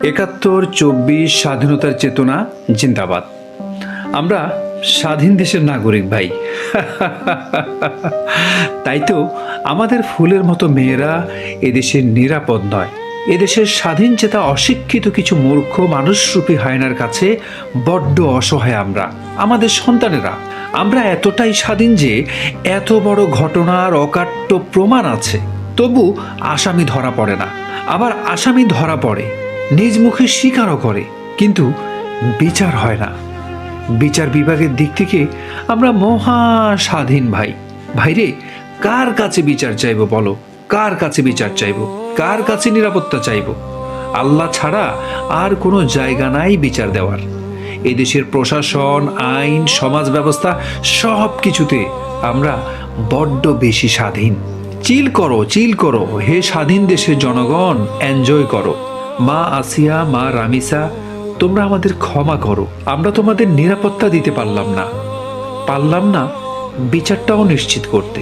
৭১, ২৪ স্বাধীনতার চেতনা জিন্দাবাদ। আমরা স্বাধীন দেশের নাগরিক ভাই। তাই তো আমাদের ফুলের মতো মেয়েরা এদেশের নিরাপদ নয়। এদেশের স্বাধীন চেতা অশিক্ষিত কিছু মূর্খ মানুষরূপী হায়নার কাছে বড্ড অসহায় আমরা, আমাদের সন্তানেরা। আমরা এতটাই স্বাধীন যে এত বড় ঘটনার অকাট্য প্রমাণ আছে, তবু আসামি ধরা পড়ে না। আবার আসামি ধরা পড়ে, নিজ মুখে স্বীকারও করে, কিন্তু বিচার হয় না। বিচার বিভাগের দিক থেকে আমরা মহা স্বাধীন ভাই। ভাইরে, কার কাছে বিচার চাইবো বলো? কার কাছে বিচার চাইবো? কার কাছে নিরাপত্তা চাইবো? আল্লাহ ছাড়া আর কোনো জায়গা নাই বিচার দেওয়ার। এদেশের প্রশাসন, আইন, সমাজ ব্যবস্থা সব কিছুতে আমরা বড্ড বেশি স্বাধীন। চিল করো, চিল করো হে স্বাধীন দেশের জনগণ, এনজয় করো। মা আসিয়া, মা রামিসা, তোমরা আমাদের ক্ষমা করো। আমরা তোমাদের নিরাপত্তা দিতে পারলাম না বিচারটাও নিশ্চিত করতে।